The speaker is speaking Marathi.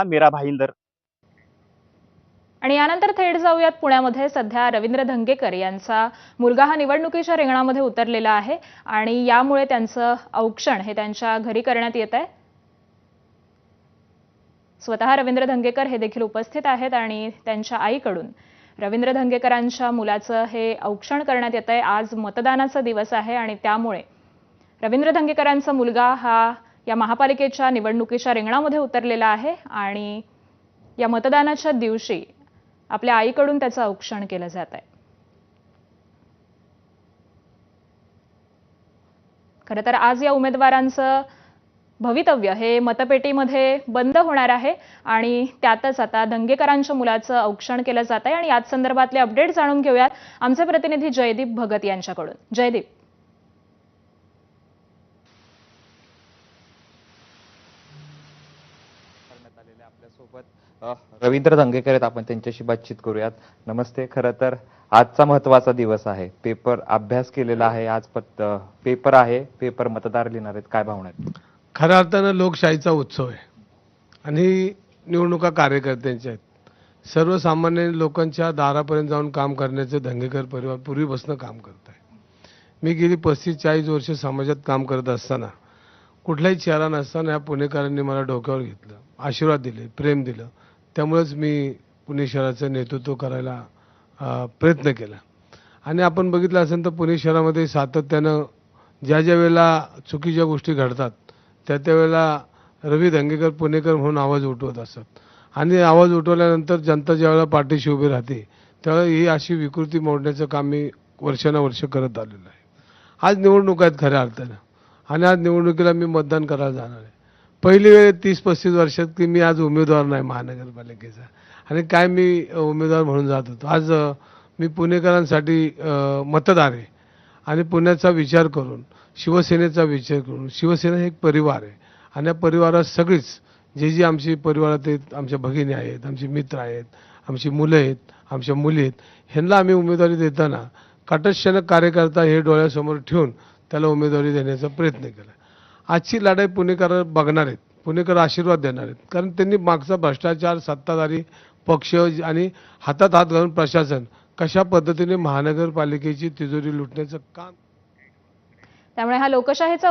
मेरा भाईंदर। आणि यानंतर थेट जाऊयात पुण्यामध्ये सध्या रवींद्र धंगेकर यांचा मुलगा हा निवडणुकीच्या रिंगणामध्ये उतरलेला आहे आणि यामुळे त्यांचं औक्षण हे त्यांच्या घरी करण्यात येत आहे। स्वतः रवींद्र धंगेकर हे देखील उपस्थित आहेत आणि त्यांच्या आईकडून रवींद्र धंगेकरांच्या मुलाचं हे औक्षण करण्यात येत आहे। आज मतदानाचा दिवस आहे आणि त्यामुळे रवींद्र धंगेकरांचा मुलगा हा या महापालिकेच्या निवडणुकीच्या रिंगणामध्ये उतरलेला आहे आणि या मतदानाच्या दिवशी आपल्या आईकडून त्याचं औक्षण केलं जात आहे। खरं तर आज या उमेदवारांचं भवितव्य हे मतपेटीमध्ये बंद होणार आहे आणि त्यातच आता धंगेकरांच्या मुलाचं औक्षण केलं जात आहे आणि याच संदर्भातले अपडेट जाणून घेऊयात आमचे प्रतिनिधी जयदीप भगत यांच्याकडून। जयदीप, आपल्यासोबत रवींद्र धंगेकर आहेत, आपण त्यांच्याशी बातचीत करूयात। नमस्ते। खरं तर आजचा महत्त्वाचा दिवस आहे, पेपर अभ्यास केलेला आहे, आज पेपर आहे, पेपर मतदार लिहिणार आहेत, काय भावना आहेत? खऱ्या अर्थानं लोकशाहीचा उत्सव आहे आणि निवडणुका कार्यकर्त्यांच्या आहेत। सर्वसामान्य लोकांच्या दारापर्यंत जाऊन काम करण्याचे धंगेकर परिवार पूर्वीपासून काम करत आहे। मी गेली 35-40 वर्ष समाजात काम करत असताना कुठलाही चेहरा नसताना या पुणेकरांनी मला डोक्यावर घेतलं, आशीर्वाद दिले, प्रेम दिलं। त्यामुळेच मी पुणे शहराचं नेतृत्व करायला प्रयत्न केला आणि आपण बघितलं असेल तर पुणे शहरामध्ये सातत्यानं ज्या ज्या वेळेला चुकीच्या गोष्टी घडतात त्या वेळेला रवी धंगेकर पुणेकर म्हणून आवाज उठवत असतात आणि आवाज उठवल्यानंतर जनता ज्यावेळेला पाठीशी उभी राहते त्यावेळेला ही अशी विकृती मोडण्याचं काम मी वर्षानुवर्ष करत आलेलं आहे। आज निवडणूक आहेत खऱ्या अर्थानं आणि आज निवडणुकीला मी मतदान करायला जाणार आहे। पहिली वेळ 30-35 वर्षात की मी आज उमेदवार नाही महानगरपालिकेचा आणि काय मी उमेदवार म्हणून जात होतो। आज मी पुणेकरांसाठी मतदार आहे आणि पुण्याचा विचार करून, शिवसेनेचा विचार करून, शिवसेना हे एक परिवार आहे आणि या परिवारात सगळीच जे आमची परिवारात आहेत, आमच्या भगिनी आहेत, आमचे मित्र आहेत, आमची मुलं आहेत, आमच्या मुली आहेत, ह्यांना आम्ही उमेदवारी देताना काटकसहाय्य कार्यकर्ता हे डोळ्यासमोर ठेवून त्याला उमेदवारी देण्याचा प्रयत्न केला। आजची लढाई पुणेकर बघणार आहेत, पुणेकर आशीर्वाद देणार आहेत, कारण त्यांनी मागचा भ्रष्टाचार, सत्ताधारी पक्ष आणि हातात हात घालून प्रशासन कशा पद्धतीने महानगरपालिकेची तिजोरी लुटण्याचं काम, त्यामुळे हा लोकशाहीचा